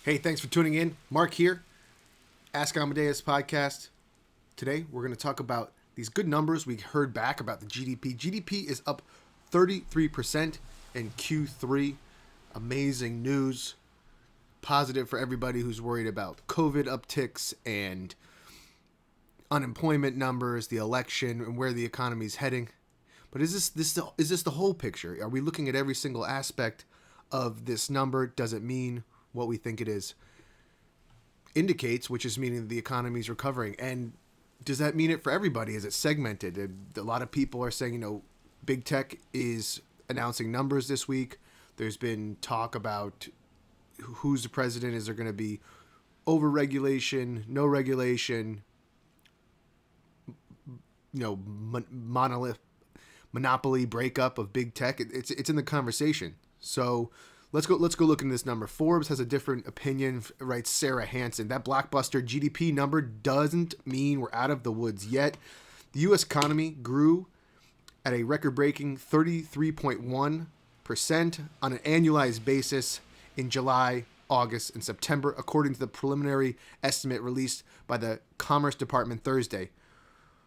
Hey, thanks for tuning in. Mark here, Ask Amadeus podcast. Today, we're going to talk about these good numbers we heard back about the GDP. GDP is up 33% in Q3. Amazing news. Positive for everybody who's worried about COVID upticks and unemployment numbers, the election, and where the economy is heading. But is this the whole picture? Are we looking at every single aspect of this number? Does it mean what we think it is? Indicates, which is meaning the economy is recovering. And does that mean it for everybody? Is it segmented? A lot of people are saying, big tech is announcing numbers this week. There's been talk about who's the president. Is there going to be over-regulation, no regulation, monopoly breakup of big tech? It's in the conversation. So let's go look into this number. Forbes has a different opinion, writes Sarah Hansen. That blockbuster GDP number doesn't mean we're out of the woods yet. The U.S. economy grew at a record-breaking 33.1% on an annualized basis in July, August, and September, according to the preliminary estimate released by the Commerce Department Thursday.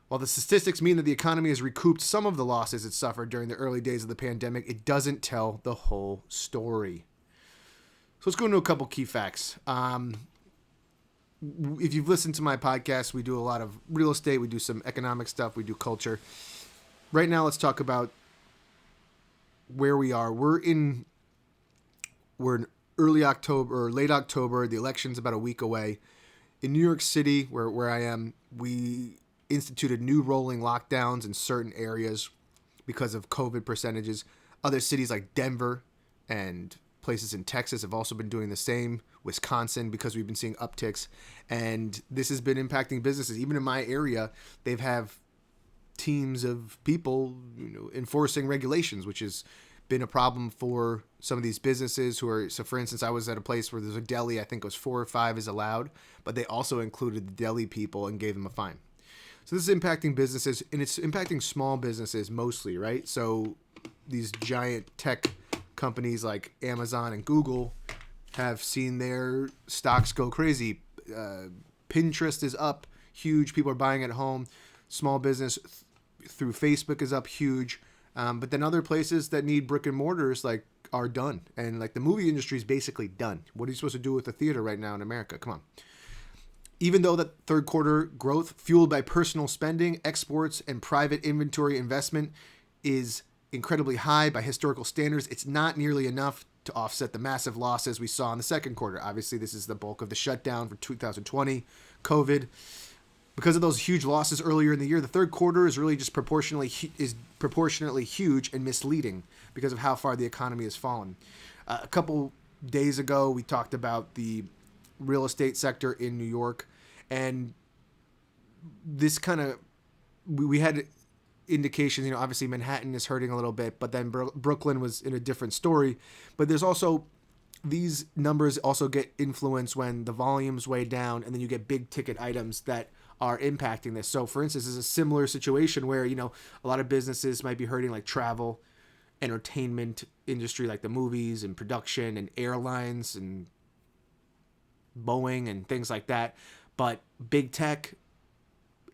While the statistics mean that the economy has recouped some of the losses it suffered during the early days of the pandemic, it doesn't tell the whole story. So let's go into a couple key facts. If you've listened to my podcast, we do a lot of real estate, we do some economic stuff, we do culture. Right now, let's talk about where we are. We're in early October or late October. The election's about a week away. In New York City, where I am, we instituted new rolling lockdowns in certain areas because of COVID percentages. Other cities like Denver and places in Texas have also been doing the same. Wisconsin, because we've been seeing upticks. And this has been impacting businesses. Even in my area, they've have teams of people enforcing regulations, which has been a problem for some of these businesses who are, so for instance, I was at a place where there's a deli, I think it was 4 or 5 is allowed, but they also included the deli people and gave them a fine. So this is impacting businesses, and it's impacting small businesses mostly, right? So these giant tech companies like Amazon and Google have seen their stocks go crazy. Pinterest is up huge. People are buying at home. Small business through Facebook is up huge. But then other places that need brick and mortars are done. And the movie industry is basically done. What are you supposed to do with the theater right now in America? Come on. Even though that third quarter growth fueled by personal spending, exports, and private inventory investment is incredibly high by historical standards, it's not nearly enough to offset the massive losses we saw in the second quarter. Obviously, this is the bulk of the shutdown for 2020, COVID. Because of those huge losses earlier in the year, the third quarter is really just proportionately huge and misleading because of how far the economy has fallen. A couple days ago, we talked about the real estate sector in New York, and this kind of we had indications. Obviously Manhattan is hurting a little bit, but then Brooklyn was in a different story. But there's also these numbers also get influenced when the volume's way down, and then you get big ticket items that are impacting this. So for instance, it's a similar situation where a lot of businesses might be hurting, like travel, entertainment industry, like the movies and production and airlines and Boeing and things like that. But big tech,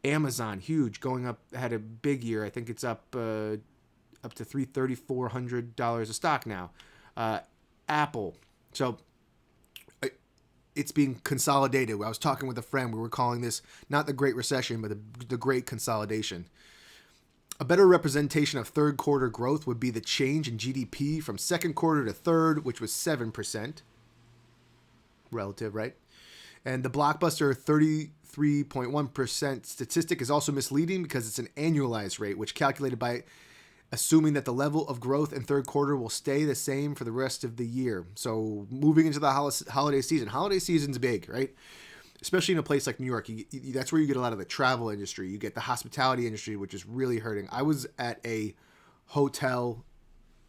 Amazon, huge, going up, had a big year. I think it's up to $3,400 a stock now. Apple. So it's being consolidated. I was talking with a friend. We were calling this not the Great Recession, but the Great Consolidation. A better representation of third quarter growth would be the change in GDP from second quarter to third, which was 7%. Relative, right? And the blockbuster 33.1% statistic is also misleading because it's an annualized rate, which calculated by assuming that the level of growth in third quarter will stay the same for the rest of the year. So moving into the holiday season. Holiday season's big, right? Especially in a place like New York. That's where you get a lot of the travel industry. You get the hospitality industry, which is really hurting. I was at a hotel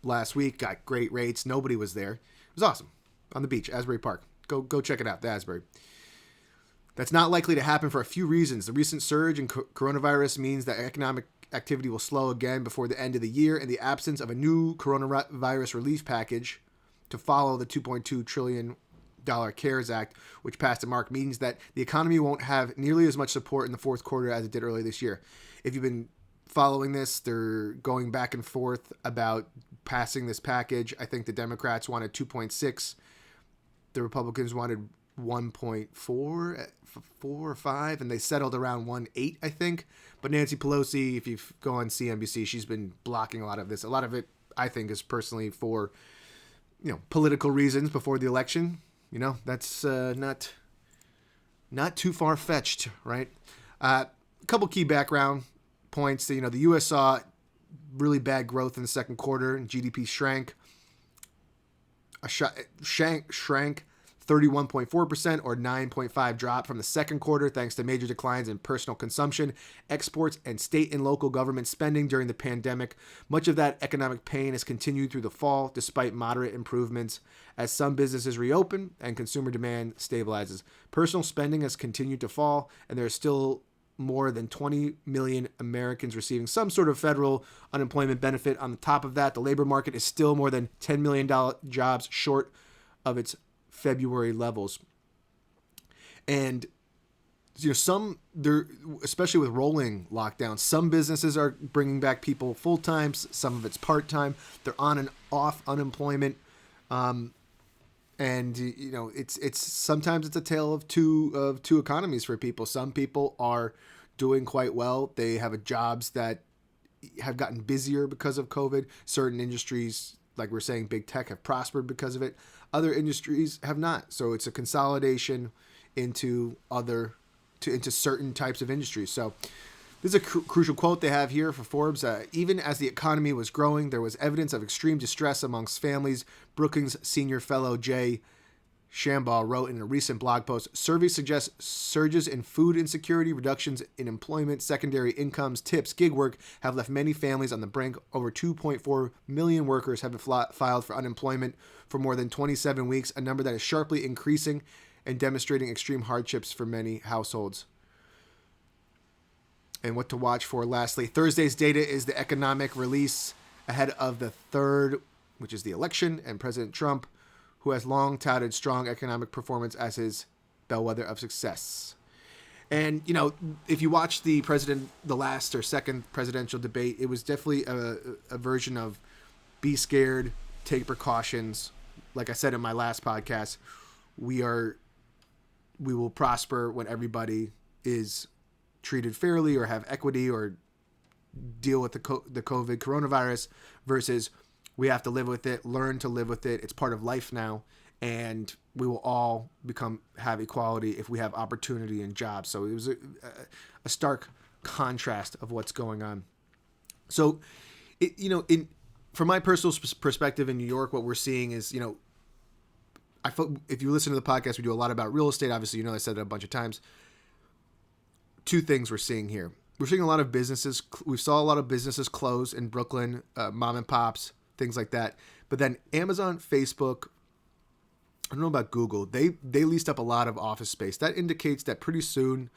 last week, got great rates. Nobody was there. It was awesome. On the beach, Asbury Park. Go check it out, the Asbury. That's not likely to happen for a few reasons. The recent surge in coronavirus means that economic activity will slow again before the end of the year, and the absence of a new coronavirus relief package to follow the $2.2 trillion CARES Act, which passed in March, means that the economy won't have nearly as much support in the fourth quarter as it did earlier this year. If you've been following this, they're going back and forth about passing this package. I think the Democrats wanted 2.6. The Republicans wanted 1.4, 4 or 5, and they settled around 1.8, I think. But Nancy Pelosi, if you go on CNBC, she's been blocking a lot of this. A lot of it, I think, is personally for, political reasons before the election. That's not too far-fetched, right? A couple key background points. The U.S. saw really bad growth in the second quarter, and GDP shrank 31.4%, or 9.5% drop from the second quarter, thanks to major declines in personal consumption, exports, and state and local government spending during the pandemic. Much of that economic pain has continued through the fall, despite moderate improvements as some businesses reopen and consumer demand stabilizes. Personal spending has continued to fall, and there are still more than 20 million Americans receiving some sort of federal unemployment benefit. On the top of that, the labor market is still more than $10 million jobs short of its February levels. And especially with rolling lockdowns, some businesses are bringing back people full time, some of it's part time. They're on and off unemployment, and it's sometimes it's a tale of two economies for people. Some people are doing quite well. They have jobs that have gotten busier because of COVID. Certain industries, like we're saying, big tech, have prospered because of it. Other industries have not. So it's a consolidation into certain types of industries. So this is a crucial quote they have here for Forbes. Even as the economy was growing, there was evidence of extreme distress amongst families. Brookings senior fellow Jay Shambaugh wrote in a recent blog post, surveys suggest surges in food insecurity, reductions in employment, secondary incomes, tips, gig work have left many families on the brink. Over 2.4 million workers have filed for unemployment for more than 27 weeks, a number that is sharply increasing and demonstrating extreme hardships for many households. And what to watch for lastly, Thursday's data is the economic release ahead of the third, which is the election, and President Trump, who has long touted strong economic performance as his bellwether of success. And, if you watch the last or second presidential debate, it was definitely a version of be scared, take precautions. Like I said in my last podcast, we will prosper when everybody is treated fairly or have equity or deal with the COVID coronavirus, versus we have to live with it, learn to live with it. It's part of life now, and we will all have equality if we have opportunity and jobs. So it was a stark contrast of what's going on. So, from my personal perspective in New York, what we're seeing is, if you listen to the podcast, we do a lot about real estate. Obviously, I said it a bunch of times. Two things we're seeing here. We're seeing a lot of businesses. We saw a lot of businesses close in Brooklyn, mom and pops, things like that. But then Amazon, Facebook, I don't know about Google, they leased up a lot of office space. That indicates that pretty soon,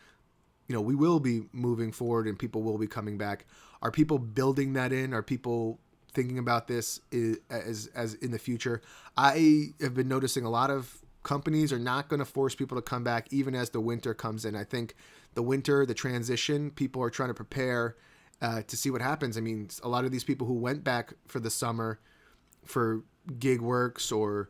we will be moving forward and people will be coming back. Are people building that in? Are people thinking about this as in the future? I have been noticing a lot of companies are not going to force people to come back even as the winter comes in. I think the winter, the transition, people are trying to prepare to see what happens. I mean, a lot of these people who went back for the summer for gig works or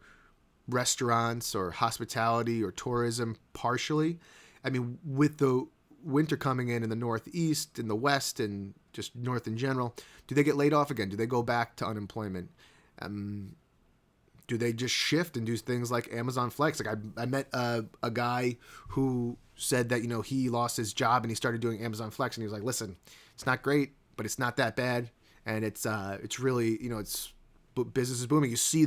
restaurants or hospitality or tourism partially, I mean, with the winter coming in the Northeast and the West and just North in general, do they get laid off again? Do they go back to unemployment? Do they just shift and do things like Amazon Flex? Like I met a guy who said that, he lost his job and he started doing Amazon Flex, and he was like, listen, it's not great, but it's not that bad. And it's really, it's business is booming. You see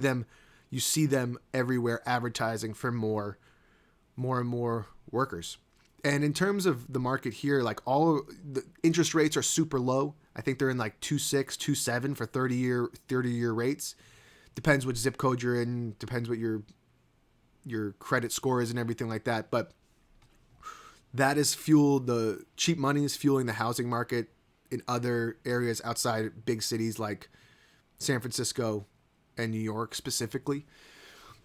them everywhere advertising for more and more workers. And in terms of the market here, like all the interest rates are super low. I think they're in like 2.6, 2.7 for 30-year rates. Depends which zip code you're in, depends what your credit score is and everything like that. But that has fueled the cheap money is fueling the housing market in other areas outside big cities like San Francisco and New York specifically.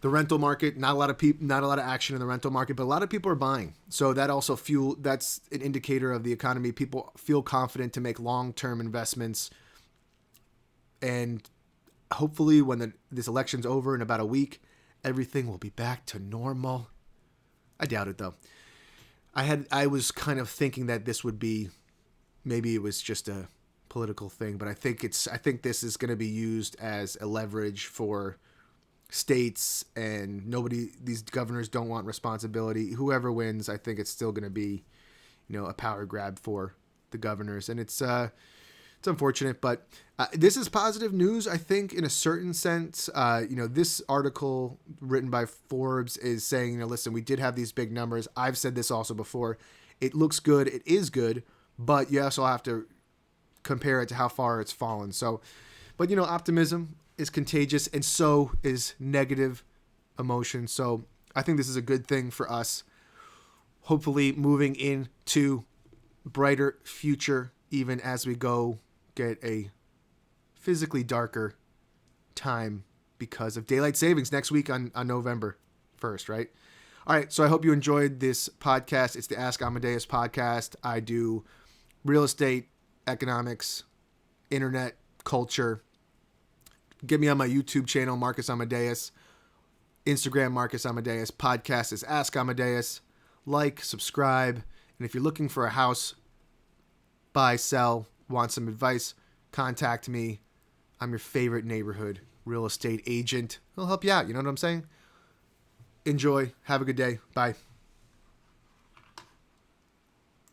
The rental market, not a lot of action in the rental market, but a lot of people are buying. So that also that's an indicator of the economy. People feel confident to make long-term investments. And hopefully when this election's over in about a week, everything will be back to normal. I doubt it though. I was kind of thinking that this would be, maybe it was just a political thing, but I think this is going to be used as a leverage for states, and these governors don't want responsibility. Whoever wins, I think it's still going to be, a power grab for the governors, and it's unfortunate, but this is positive news, I think, in a certain sense. This article written by Forbes is saying, listen, we did have these big numbers. I've said this also before. It looks good. It is good, but you also have to compare it to how far it's fallen. So, but optimism is contagious, and so is negative emotion. So I think this is a good thing for us. Hopefully moving into brighter future, even as we get a physically darker time because of daylight savings next week on November 1st, right? All right, so I hope you enjoyed this podcast. It's the Ask Amadeus podcast. I do real estate, economics, internet, culture. Get me on my YouTube channel, Marcus Amadeus. Instagram, Marcus Amadeus. Podcast is Ask Amadeus. Like, subscribe. And if you're looking for a house, buy, sell, want some advice, contact me. I'm your favorite neighborhood real estate agent. I'll help you out. You know what I'm saying? Enjoy. Have a good day. Bye.